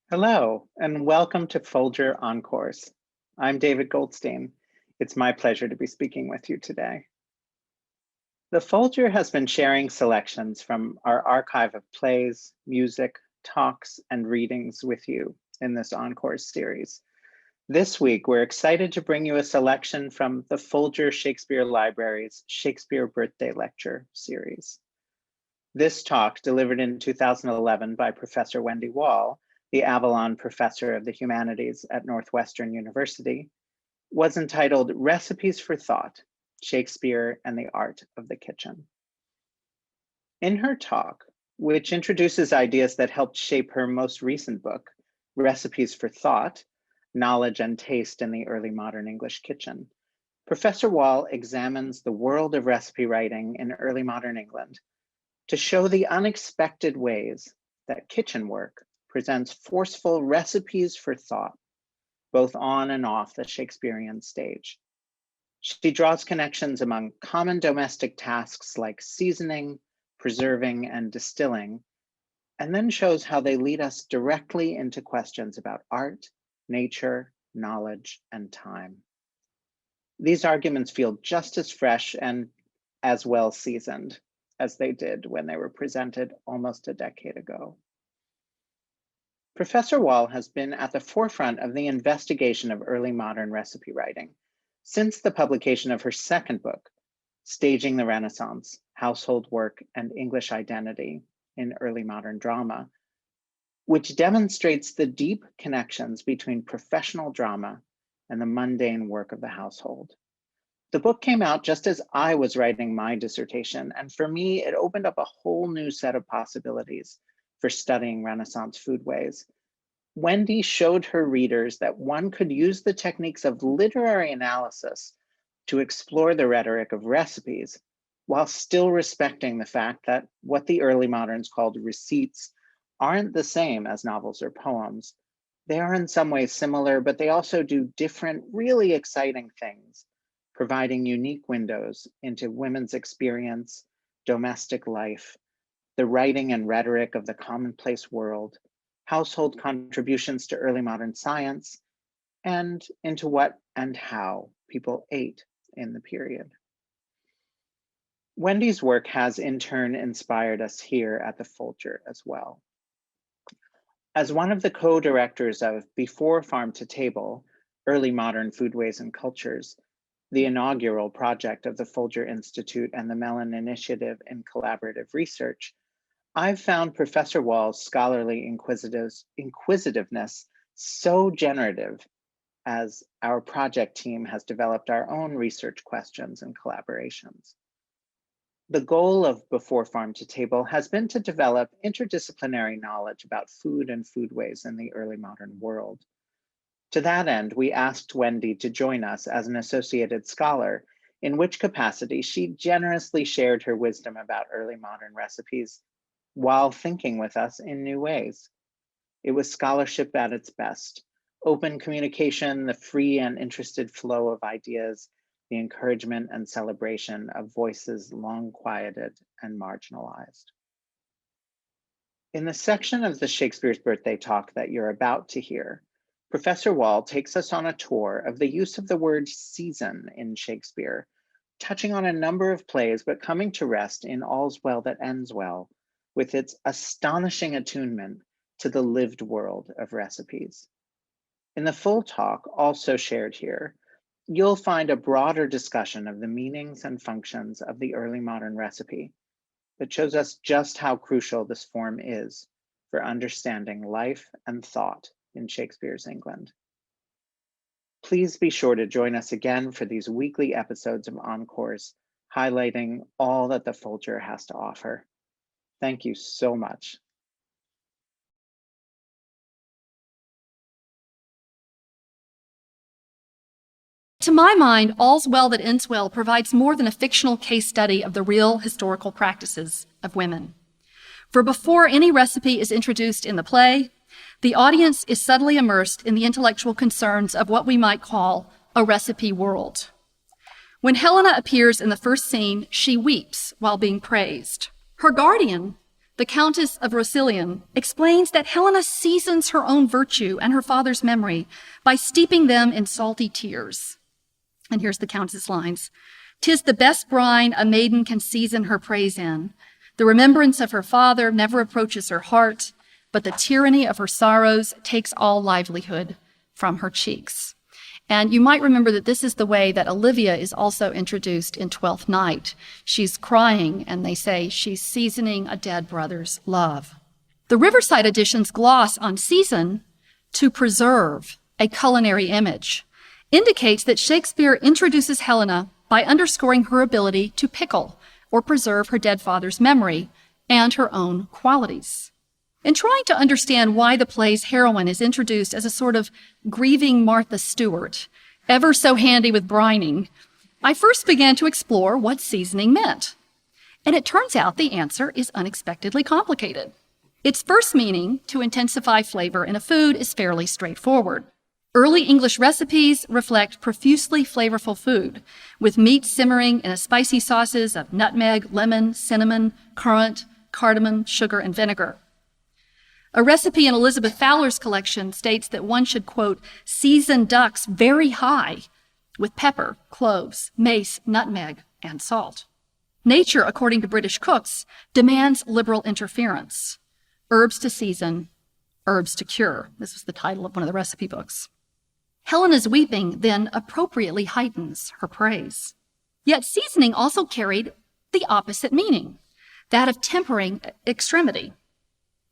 Hello, and welcome to Folger Encores. I'm David Goldstein. It's my pleasure to be speaking with you today. The Folger has been sharing selections from our archive of plays, music, talks, and readings with you in this Encores series. This week, we're excited to bring you a selection from the Folger Shakespeare Library's Shakespeare Birthday Lecture series. This talk, delivered in 2011 by Professor Wendy Wall, the Avalon Professor of the Humanities at Northwestern University, was entitled Recipes for Thought, Shakespeare and the Art of the Kitchen. In her talk, which introduces ideas that helped shape her most recent book, Recipes for Thought, Knowledge and Taste in the Early Modern English Kitchen, Professor Wall examines the world of recipe writing in early modern England to show the unexpected ways that kitchen work presents forceful recipes for thought, both on and off the Shakespearean stage. She draws connections among common domestic tasks like seasoning, preserving, and distilling, and then shows how they lead us directly into questions about art, nature, knowledge, and time. These arguments feel just as fresh and as well seasoned as they did when they were presented almost a decade ago. Professor Wall has been at the forefront of the investigation of early modern recipe writing since the publication of her second book, Staging the Renaissance, Household Work and English Identity in Early Modern Drama, which demonstrates the deep connections between professional drama and the mundane work of the household. The book came out just as I was writing my dissertation, and for me, it opened up a whole new set of possibilities for studying Renaissance foodways. Wendy showed her readers that one could use the techniques of literary analysis to explore the rhetoric of recipes while still respecting the fact that what the early moderns called receipts aren't the same as novels or poems. They are in some ways similar, but they also do different, really exciting things, providing unique windows into women's experience, domestic life, the writing and rhetoric of the commonplace world, household contributions to early modern science, and into what and how people ate in the period. Wendy's work has in turn inspired us here at the Folger as well. As one of the co-directors of Before Farm to Table, Early Modern Foodways and Cultures, the inaugural project of the Folger Institute and the Mellon Initiative in Collaborative Research, I've found Professor Wall's scholarly inquisitiveness so generative as our project team has developed our own research questions and collaborations. The goal of Before Farm to Table has been to develop interdisciplinary knowledge about food and foodways in the early modern world. To that end, we asked Wendy to join us as an associated scholar, in which capacity she generously shared her wisdom about early modern recipes while thinking with us in new ways. It was scholarship at its best, open communication, the free and interested flow of ideas, the encouragement and celebration of voices long quieted and marginalized. In the section of the Shakespeare's Birthday talk that you're about to hear, Professor Wall takes us on a tour of the use of the word season in Shakespeare, touching on a number of plays, but coming to rest in All's Well That Ends Well, with its astonishing attunement to the lived world of recipes. In the full talk, also shared here, you'll find a broader discussion of the meanings and functions of the early modern recipe that shows us just how crucial this form is for understanding life and thought in Shakespeare's England. Please be sure to join us again for these weekly episodes of Encores, highlighting all that the Folger has to offer. Thank you so much. To my mind, All's Well That Ends Well provides more than a fictional case study of the real historical practices of women. For before any recipe is introduced in the play, the audience is subtly immersed in the intellectual concerns of what we might call a recipe world. When Helena appears in the first scene, she weeps while being praised. Her guardian, the Countess of Rosilian, explains that Helena seasons her own virtue and her father's memory by steeping them in salty tears. And here's the Countess' lines. "'Tis the best brine a maiden can season her praise in. The remembrance of her father never approaches her heart, but the tyranny of her sorrows takes all livelihood from her cheeks." And you might remember that this is the way that Olivia is also introduced in Twelfth Night. She's crying, and they say she's seasoning a dead brother's love. The Riverside editions gloss on season to preserve, a culinary image, indicates that Shakespeare introduces Helena by underscoring her ability to pickle or preserve her dead father's memory and her own qualities. In trying to understand why the play's heroine is introduced as a sort of grieving Martha Stewart, ever so handy with brining, I first began to explore what seasoning meant. And it turns out the answer is unexpectedly complicated. Its first meaning, to intensify flavor in a food, is fairly straightforward. Early English recipes reflect profusely flavorful food, with meat simmering in a spicy sauces of nutmeg, lemon, cinnamon, currant, cardamom, sugar, and vinegar. A recipe in Elizabeth Fowler's collection states that one should, quote, "season ducks very high with pepper, cloves, mace, nutmeg, and salt." Nature, according to British cooks, demands liberal interference. Herbs to season, herbs to cure. This was the title of one of the recipe books. Helena's weeping then appropriately heightens her praise. Yet seasoning also carried the opposite meaning, that of tempering extremity.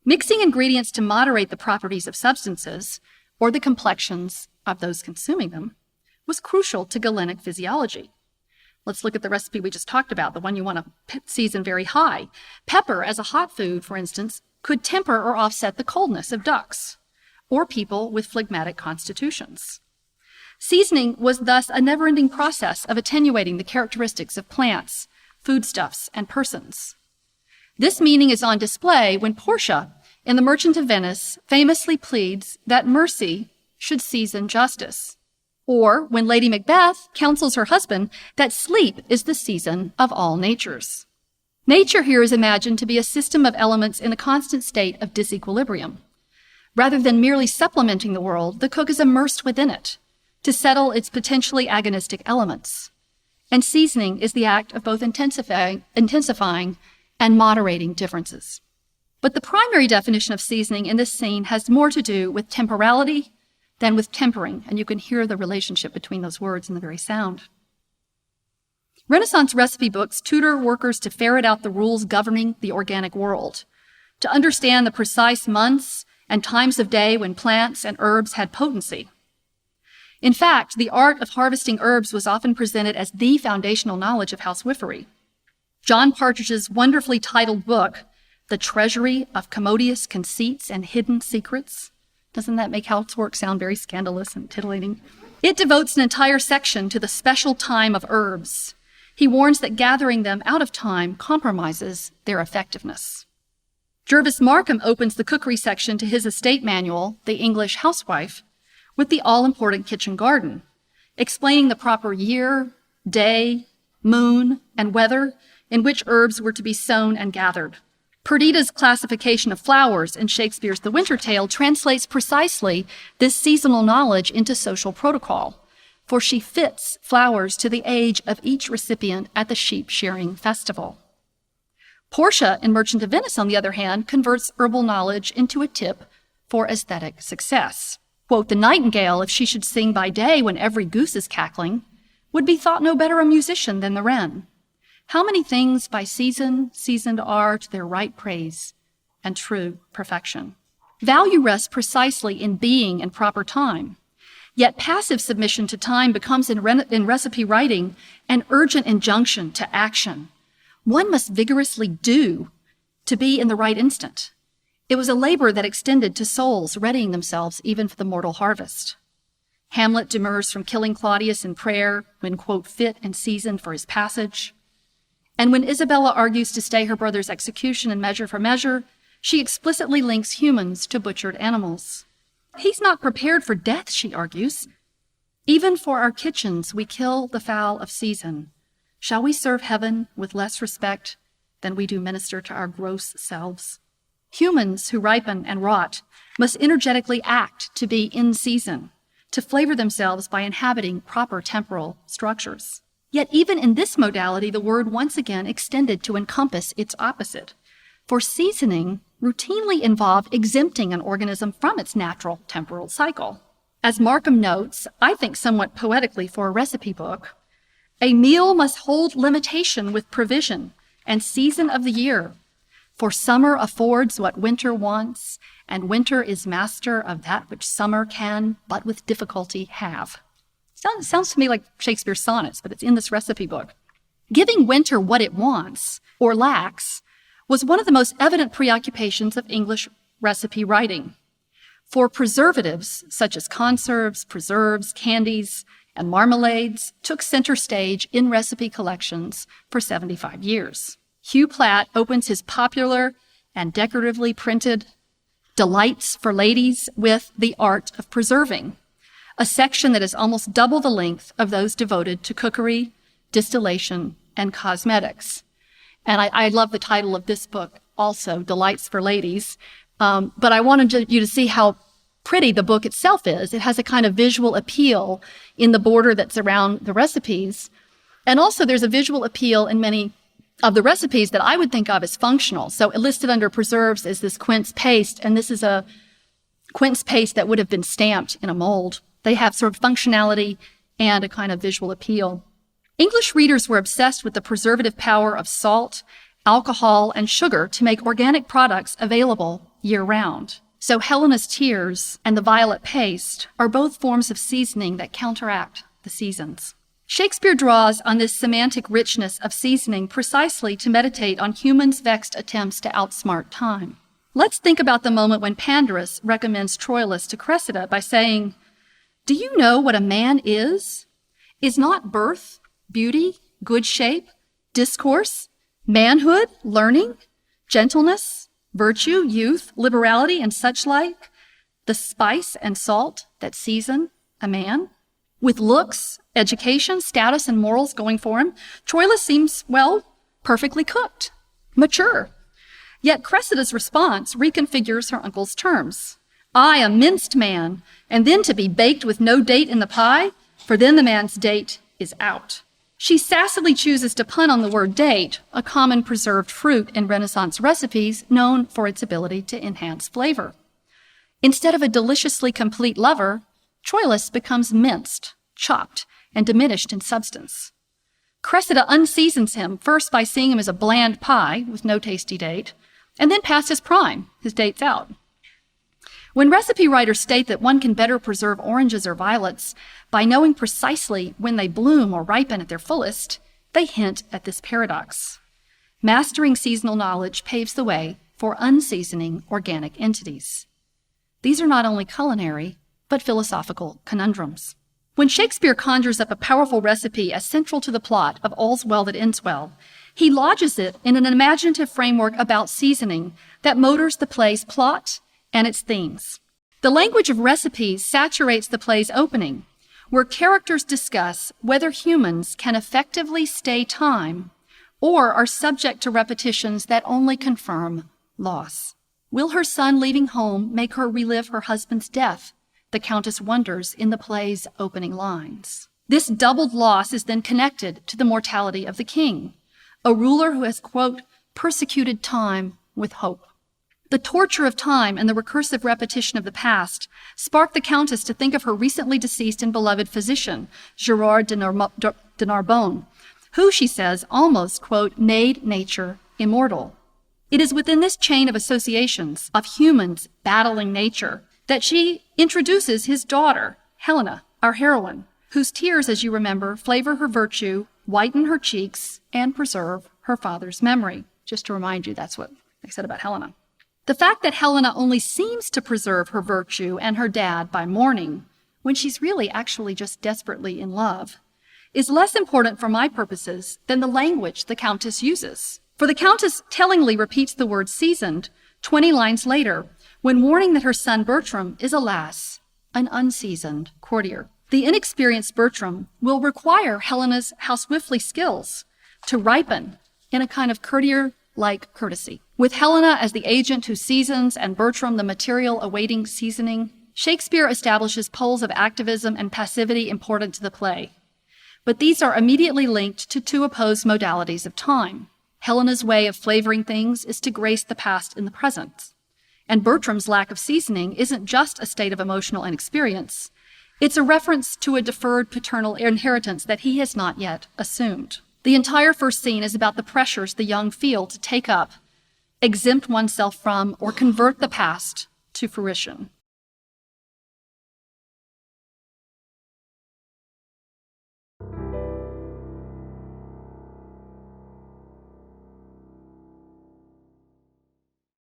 Mixing ingredients to moderate the properties of substances or the complexions of those consuming them was crucial to Galenic physiology. Let's look at the recipe we just talked about, the one you want to season very high. Pepper, as a hot food, for instance, could temper or offset the coldness of ducks or people with phlegmatic constitutions. Seasoning was thus a never-ending process of attenuating the characteristics of plants, foodstuffs, and persons. This meaning is on display when Portia, in The Merchant of Venice, famously pleads that mercy should season justice, or when Lady Macbeth counsels her husband that sleep is the season of all natures. Nature here is imagined to be a system of elements in a constant state of disequilibrium. Rather than merely supplementing the world, the cook is immersed within it to settle its potentially agonistic elements. And seasoning is the act of both intensifying and moderating differences. But the primary definition of seasoning in this scene has more to do with temporality than with tempering, and you can hear the relationship between those words in the very sound. Renaissance recipe books tutor workers to ferret out the rules governing the organic world, to understand the precise months and times of day when plants and herbs had potency. In fact, the art of harvesting herbs was often presented as the foundational knowledge of housewifery. John Partridge's wonderfully titled book, The Treasury of Commodious Conceits and Hidden Secrets, doesn't that make housework sound very scandalous and titillating? It devotes an entire section to the special time of herbs. He warns that gathering them out of time compromises their effectiveness. Jervis Markham opens the cookery section to his estate manual, The English Housewife, with the all-important kitchen garden, explaining the proper year, day, moon, and weather in which herbs were to be sown and gathered. Perdita's classification of flowers in Shakespeare's The Winter Tale translates precisely this seasonal knowledge into social protocol, for she fits flowers to the age of each recipient at the sheep-shearing festival. Portia in Merchant of Venice, on the other hand, converts herbal knowledge into a tip for aesthetic success. Quote, "The nightingale, if she should sing by day when every goose is cackling, would be thought no better a musician than the wren. How many things by seasoned are to their right praise and true perfection." Value rests precisely in being in proper time. Yet passive submission to time becomes in recipe writing an urgent injunction to action. One must vigorously do to be in the right instant. It was a labor that extended to souls readying themselves even for the mortal harvest. Hamlet demurs from killing Claudius in prayer when, quote, "fit and seasoned for his passage." And when Isabella argues to stay her brother's execution in Measure for Measure, she explicitly links humans to butchered animals. He's not prepared for death, she argues. Even for our kitchens we kill the fowl of season. Shall we serve heaven with less respect than we do minister to our gross selves. Humans who ripen and rot must energetically act to be in season, to flavor themselves by inhabiting proper temporal structures. Yet even in this modality, the word once again extended to encompass its opposite. For seasoning routinely involved exempting an organism from its natural temporal cycle. As Markham notes, I think somewhat poetically for a recipe book, a meal must hold limitation with provision and season of the year, for summer affords what winter wants, and winter is master of that which summer can but with difficulty have. Sounds to me like Shakespeare's sonnets, but it's in this recipe book. Giving winter what it wants or lacks was one of the most evident preoccupations of English recipe writing. For preservatives, such as conserves, preserves, candies, and marmalades, took center stage in recipe collections for 75 years. Hugh Platt opens his popular and decoratively printed Delights for Ladies with The Art of Preserving, a section that is almost double the length of those devoted to cookery, distillation, and cosmetics. And I love the title of this book also, Delights for Ladies. But I wanted you to see how pretty the book itself is. It has a kind of visual appeal in the border that's around the recipes. And also there's a visual appeal in many of the recipes that I would think of as functional. So listed under preserves is this quince paste, and this is a quince paste that would have been stamped in a mold. They have sort of functionality and a kind of visual appeal. English readers were obsessed with the preservative power of salt, alcohol, and sugar to make organic products available year-round. So Helena's tears and the violet paste are both forms of seasoning that counteract the seasons. Shakespeare draws on this semantic richness of seasoning precisely to meditate on humans' vexed attempts to outsmart time. Let's think about the moment when Pandarus recommends Troilus to Cressida by saying, "Do you know what a man is? Is not birth, beauty, good shape, discourse, manhood, learning, gentleness, virtue, youth, liberality, and such like, the spice and salt that season a man? With looks, education, status, and morals going for him, Troilus seems, well, perfectly cooked, mature." Yet Cressida's response reconfigures her uncle's terms. "I, a minced man, and then to be baked with no date in the pie, for then the man's date is out." She sassily chooses to pun on the word date, a common preserved fruit in Renaissance recipes known for its ability to enhance flavor. Instead of a deliciously complete lover, Troilus becomes minced, chopped, and diminished in substance. Cressida unseasons him, first by seeing him as a bland pie with no tasty date, and then past his prime, his date's out. When recipe writers state that one can better preserve oranges or violets by knowing precisely when they bloom or ripen at their fullest, they hint at this paradox. Mastering seasonal knowledge paves the way for unseasoning organic entities. These are not only culinary, but philosophical conundrums. When Shakespeare conjures up a powerful recipe as central to the plot of All's Well That Ends Well, he lodges it in an imaginative framework about seasoning that motors the play's plot and its themes. The language of recipes saturates the play's opening, where characters discuss whether humans can effectively stay time or are subject to repetitions that only confirm loss. Will her son leaving home make her relive her husband's death? The Countess wonders in the play's opening lines. This doubled loss is then connected to the mortality of the king, a ruler who has, quote, persecuted time with hope. The torture of time and the recursive repetition of the past sparked the Countess to think of her recently deceased and beloved physician, Gerard de Narbonne, who, she says, almost, quote, made nature immortal. It is within this chain of associations of humans battling nature that she introduces his daughter, Helena, our heroine, whose tears, as you remember, flavor her virtue, whiten her cheeks, and preserve her father's memory. Just to remind you, that's what they said about Helena. The fact that Helena only seems to preserve her virtue and her dad by mourning, when she's really actually just desperately in love, is less important for my purposes than the language the Countess uses. For the Countess tellingly repeats the word seasoned 20 lines later, when warning that her son Bertram is, alas, an unseasoned courtier. The inexperienced Bertram will require Helena's housewifely skills to ripen in a kind of courtier like courtesy. With Helena as the agent who seasons and Bertram the material awaiting seasoning, Shakespeare establishes poles of activism and passivity important to the play. But these are immediately linked to two opposed modalities of time. Helena's way of flavoring things is to grace the past in the present. And Bertram's lack of seasoning isn't just a state of emotional inexperience. It's a reference to a deferred paternal inheritance that he has not yet assumed. The entire first scene is about the pressures the young feel to take up, exempt oneself from, or convert the past to fruition.